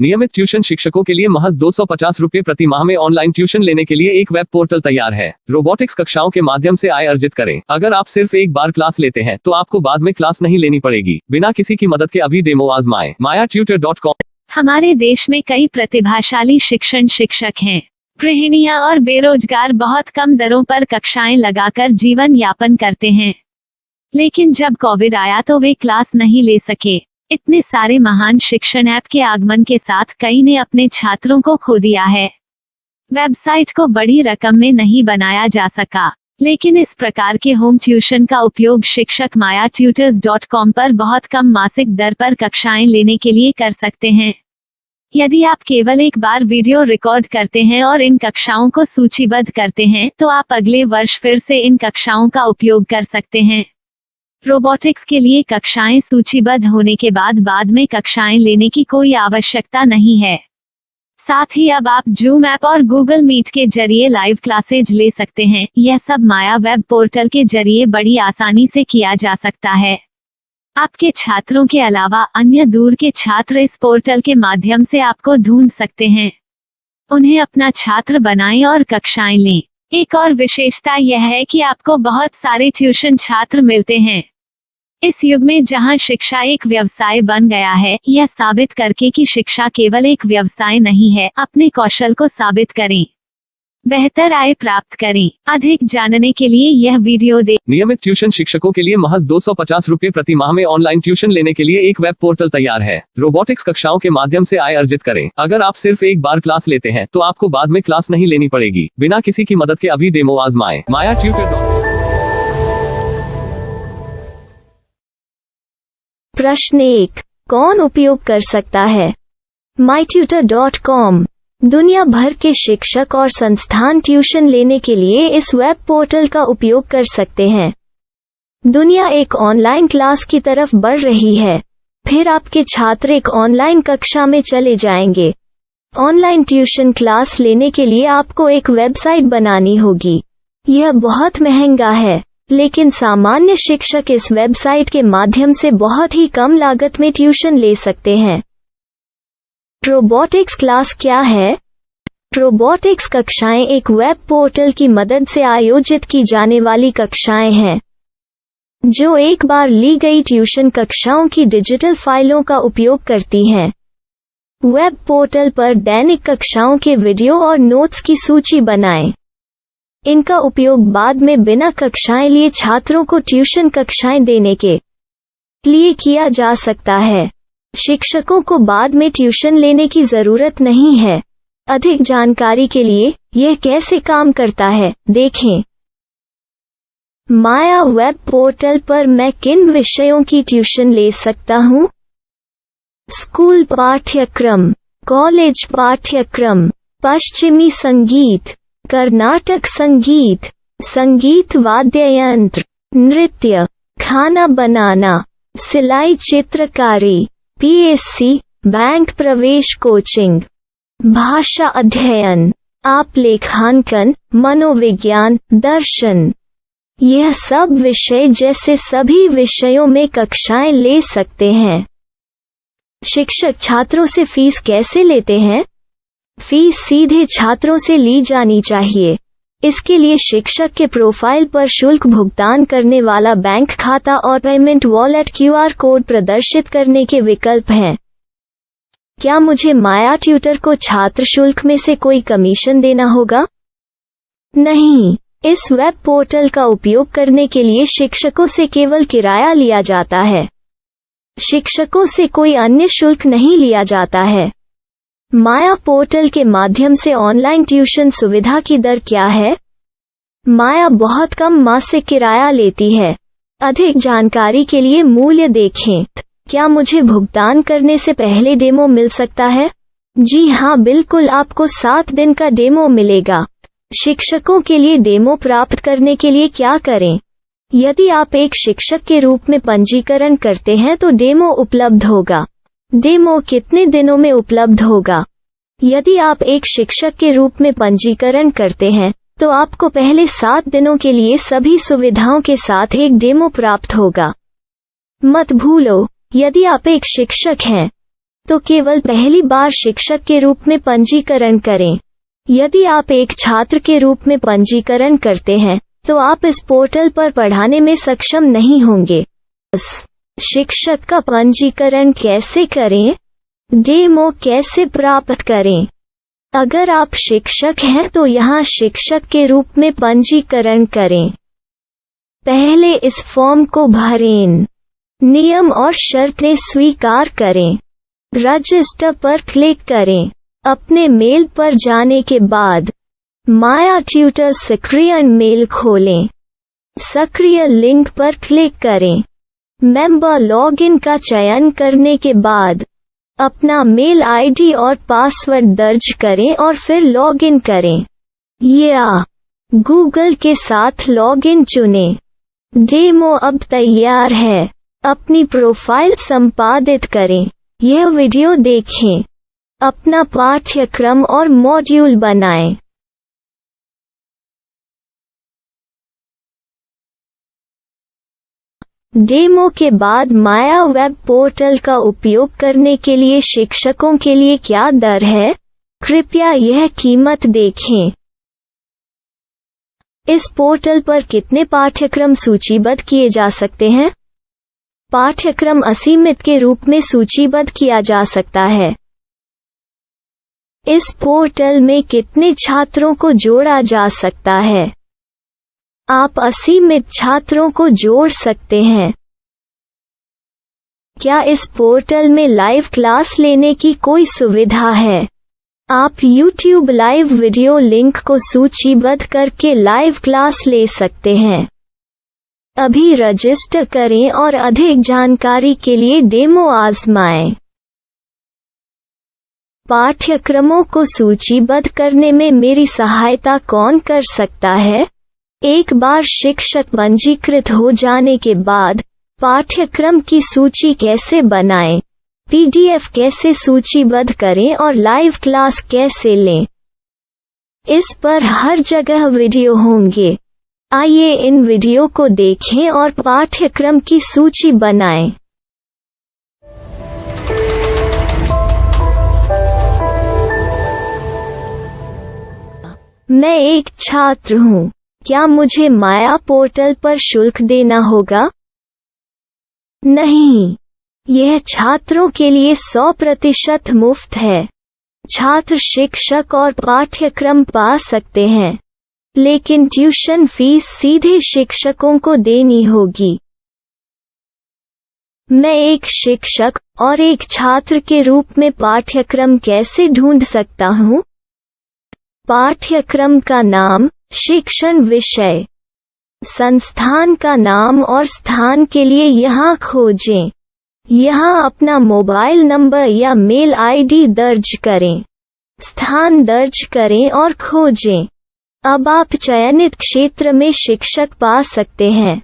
नियमित ट्यूशन शिक्षकों के लिए महज 250 रुपए प्रति माह में ऑनलाइन ट्यूशन लेने के लिए एक वेब पोर्टल तैयार है। रोबोटिक्स कक्षाओं के माध्यम से आय अर्जित करें। अगर आप सिर्फ एक बार क्लास लेते हैं तो आपको बाद में क्लास नहीं लेनी पड़ेगी। बिना किसी की मदद के अभी डेमो आजमाएं। mayatutor.com। हमारे देश में कई प्रतिभाशाली शिक्षक हैं। गृहिणियां और बेरोजगार बहुत कम दरों पर कक्षाएं लगाकर जीवन यापन करते हैं, लेकिन जब कोविड आया तो वे क्लास नहीं ले सके। इतने सारे महान शिक्षण ऐप के आगमन के साथ कई ने अपने छात्रों को खो दिया है। वेबसाइट को बड़ी रकम में नहीं बनाया जा सका, लेकिन इस प्रकार के होम ट्यूशन का उपयोग शिक्षक mayatutors.com पर बहुत कम मासिक दर पर कक्षाएं लेने के लिए कर सकते हैं। यदि आप केवल एक बार वीडियो रिकॉर्ड करते हैं और इन कक्षाओं को सूचीबद्ध करते हैं तो आप अगले वर्ष फिर से इन कक्षाओं का उपयोग कर सकते हैं। रोबोटिक्स के लिए कक्षाएं सूचीबद्ध होने के बाद में कक्षाएं लेने की कोई आवश्यकता नहीं है। साथ ही अब आप जूम ऐप और गूगल मीट के जरिए लाइव क्लासेज ले सकते हैं। यह सब माया वेब पोर्टल के जरिए बड़ी आसानी से किया जा सकता है। आपके छात्रों के अलावा अन्य दूर के छात्र इस पोर्टल के माध्यम से आपको ढूंढ सकते हैं। उन्हें अपना छात्र बनाएं और कक्षाएं लें। एक और विशेषता यह है कि आपको बहुत सारे ट्यूशन छात्र मिलते हैं। इस युग में जहां शिक्षा एक व्यवसाय बन गया है, यह साबित करके कि शिक्षा केवल एक व्यवसाय नहीं है, अपने कौशल को साबित करें, बेहतर आय प्राप्त करें। अधिक जानने के लिए यह वीडियो देखें। नियमित ट्यूशन शिक्षकों के लिए महज 250 रुपए प्रति माह में ऑनलाइन ट्यूशन लेने के लिए एक वेब पोर्टल तैयार है। रोबोटिक्स कक्षाओं के माध्यम से आय अर्जित करें। अगर आप सिर्फ एक बार क्लास लेते हैं तो आपको बाद में क्लास नहीं लेनी पड़ेगी। बिना किसी की मदद के अभी डेमो आजमाएं। mayatutor.com। प्रश्न 1, कौन उपयोग कर सकता है? mytutor.com दुनिया भर के शिक्षक और संस्थान ट्यूशन लेने के लिए इस वेब पोर्टल का उपयोग कर सकते हैं। दुनिया एक ऑनलाइन क्लास की तरफ बढ़ रही है, फिर आपके छात्र एक ऑनलाइन कक्षा में चले जाएंगे। ऑनलाइन ट्यूशन क्लास लेने के लिए आपको एक वेबसाइट बनानी होगी। यह बहुत महंगा है, लेकिन सामान्य शिक्षक इस वेबसाइट के माध्यम से बहुत ही कम लागत में ट्यूशन ले सकते हैं। रोबोटिक्स क्लास क्या है? रोबोटिक्स कक्षाएं एक वेब पोर्टल की मदद से आयोजित की जाने वाली कक्षाएं हैं, जो एक बार ली गई ट्यूशन कक्षाओं की डिजिटल फाइलों का उपयोग करती हैं। वेब पोर्टल पर दैनिक कक्षाओं के वीडियो और नोट्स की सूची बनाएं। इनका उपयोग बाद में बिना कक्षाएं लिए छात्रों को ट्यूशन कक्षाएं देने के लिए किया जा सकता है। शिक्षकों को बाद में ट्यूशन लेने की जरूरत नहीं है। अधिक जानकारी के लिए यह कैसे काम करता है देखें। माया वेब पोर्टल पर मैं किन विषयों की ट्यूशन ले सकता हूँ? स्कूल पाठ्यक्रम, कॉलेज पाठ्यक्रम, पश्चिमी संगीत, कर्नाटक संगीत, संगीत वाद्य यंत्र, नृत्य, खाना बनाना, सिलाई चित्रकारी, पीएससी, बैंक प्रवेश कोचिंग, भाषा अध्ययन, आप लेखांकन, मनोविज्ञान, दर्शन। यह सब विषय जैसे सभी विषयों में कक्षाएं ले सकते हैं। शिक्षक छात्रों से फीस कैसे लेते हैं? फीस सीधे छात्रों से ली जानी चाहिए। इसके लिए शिक्षक के प्रोफाइल पर शुल्क भुगतान करने वाला बैंक खाता और पेमेंट वॉलेट क्यूआर कोड प्रदर्शित करने के विकल्प हैं। क्या मुझे माया ट्यूटर को छात्र शुल्क में से कोई कमीशन देना होगा? नहीं, इस वेब पोर्टल का उपयोग करने के लिए शिक्षकों से केवल किराया लिया जाता है। शिक्षकों से कोई अन्य शुल्क नहीं लिया जाता है। माया पोर्टल के माध्यम से ऑनलाइन ट्यूशन सुविधा की दर क्या है? माया बहुत कम मासिक किराया लेती है। अधिक जानकारी के लिए मूल्य देखें। क्या मुझे भुगतान करने से पहले डेमो मिल सकता है? जी हाँ, बिल्कुल, आपको 7 दिन का डेमो मिलेगा। शिक्षकों के लिए डेमो प्राप्त करने के लिए क्या करें? यदि आप एक शिक्षक के रूप में पंजीकरण करते हैं तो डेमो उपलब्ध होगा। डेमो कितने दिनों में उपलब्ध होगा? यदि आप एक शिक्षक के रूप में पंजीकरण करते हैं तो आपको पहले 7 दिनों के लिए सभी सुविधाओं के साथ एक डेमो प्राप्त होगा। मत भूलो, यदि आप एक शिक्षक हैं तो केवल पहली बार शिक्षक के रूप में पंजीकरण करें। यदि आप एक छात्र के रूप में पंजीकरण करते हैं तो आप इस पोर्टल पर पढ़ाने में सक्षम नहीं होंगे। शिक्षक का पंजीकरण कैसे करें? डेमो कैसे प्राप्त करें? अगर आप शिक्षक हैं तो यहाँ शिक्षक के रूप में पंजीकरण करें। पहले इस फॉर्म को भरें। नियम और शर्तें स्वीकार करें। रजिस्टर पर क्लिक करें। अपने मेल पर जाने के बाद माया ट्यूटर सक्रिय मेल खोलें। सक्रिय लिंक पर क्लिक करें। मेंबर लॉगिन का चयन करने के बाद अपना मेल आईडी और पासवर्ड दर्ज करें और फिर लॉगिन करें या गूगल के साथ लॉगिन चुनें। डेमो अब तैयार है। अपनी प्रोफाइल संपादित करें। यह वीडियो देखें। अपना पाठ्यक्रम और मॉड्यूल बनाएं। डेमो के बाद माया वेब पोर्टल का उपयोग करने के लिए शिक्षकों के लिए क्या दर है? कृपया यह कीमत देखें। इस पोर्टल पर कितने पाठ्यक्रम सूचीबद्ध किए जा सकते हैं? पाठ्यक्रम असीमित के रूप में सूचीबद्ध किया जा सकता है। इस पोर्टल में कितने छात्रों को जोड़ा जा सकता है? आप असीमित छात्रों को जोड़ सकते हैं। क्या इस पोर्टल में लाइव क्लास लेने की कोई सुविधा है? आप YouTube लाइव वीडियो लिंक को सूचीबद्ध करके लाइव क्लास ले सकते हैं। अभी रजिस्टर करें और अधिक जानकारी के लिए डेमो आजमाएं। पाठ्यक्रमों को सूचीबद्ध करने में मेरी सहायता कौन कर सकता है? एक बार शिक्षक पंजीकृत हो जाने के बाद पाठ्यक्रम की सूची कैसे बनाएं, PDF कैसे सूचीबद्ध करें और लाइव क्लास कैसे लें, इस पर हर जगह वीडियो होंगे। आइए इन वीडियो को देखें और पाठ्यक्रम की सूची बनाएं। मैं एक छात्र हूँ। क्या मुझे माया पोर्टल पर शुल्क देना होगा? नहीं, यह छात्रों के लिए 100% मुफ्त है। छात्र शिक्षक और पाठ्यक्रम पा सकते हैं, लेकिन ट्यूशन फीस सीधे शिक्षकों को देनी होगी। मैं एक शिक्षक और एक छात्र के रूप में पाठ्यक्रम कैसे ढूंढ सकता हूँ? पाठ्यक्रम का नाम, शिक्षण विषय, संस्थान का नाम और स्थान के लिए यहाँ खोजें। यहाँ अपना मोबाइल नंबर या मेल आईडी दर्ज करें। स्थान दर्ज करें और खोजें। अब आप चयनित क्षेत्र में शिक्षक पा सकते हैं।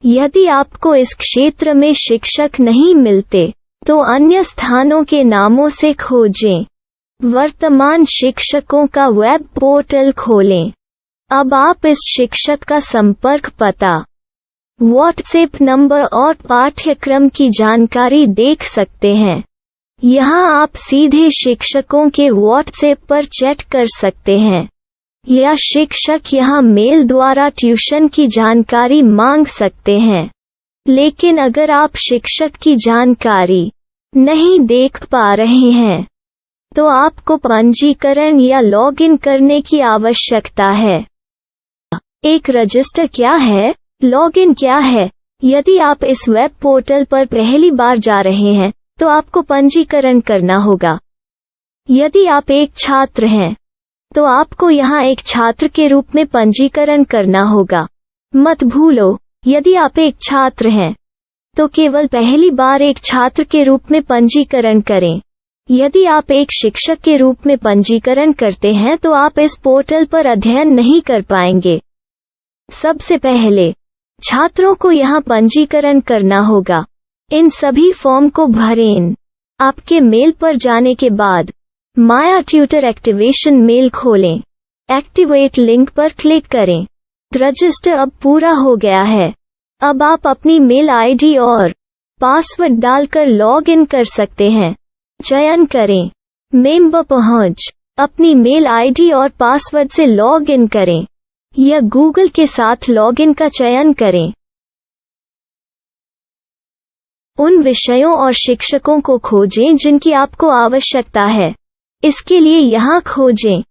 यदि आपको इस क्षेत्र में शिक्षक नहीं मिलते, तो अन्य स्थानों के नामों से खोजें। वर्तमान शिक्षकों का वेब पोर्टल खोलें। अब आप इस शिक्षक का संपर्क पता, व्हाट्सएप नंबर और पाठ्यक्रम की जानकारी देख सकते हैं। यहाँ आप सीधे शिक्षकों के व्हाट्सएप पर चैट कर सकते हैं या शिक्षक यहाँ मेल द्वारा ट्यूशन की जानकारी मांग सकते हैं। लेकिन अगर आप शिक्षक की जानकारी नहीं देख पा रहे हैं, तो आपको पंजीकरण या लॉगिन करने की आवश्यकता है। एक रजिस्टर क्या है? लॉगिन क्या है? यदि आप इस वेब पोर्टल पर पहली बार जा रहे हैं, तो आपको पंजीकरण करना होगा। यदि आप एक छात्र हैं, तो आपको यहाँ एक छात्र के रूप में पंजीकरण करना होगा। मत भूलो, यदि आप एक छात्र हैं, तो केवल पहली बार एक छात्र के रूप में पंजीकरण करें। यदि आप एक शिक्षक के रूप में पंजीकरण करते हैं तो आप इस पोर्टल पर अध्ययन नहीं कर पाएंगे। सबसे पहले छात्रों को यहाँ पंजीकरण करना होगा। इन सभी फॉर्म को भरें। आपके मेल पर जाने के बाद माया ट्यूटर एक्टिवेशन मेल खोलें। एक्टिवेट लिंक पर क्लिक करें। रजिस्टर अब पूरा हो गया है। अब आप अपनी मेल आईडी और पासवर्ड डालकर लॉग इन कर सकते हैं। चयन करें। मेंबर पहुंच। अपनी मेल आईडी और पासवर्ड से लॉग इन करें या गूगल के साथ लॉगिन का चयन करें। उन विषयों और शिक्षकों को खोजें जिनकी आपको आवश्यकता है। इसके लिए यहाँ खोजें।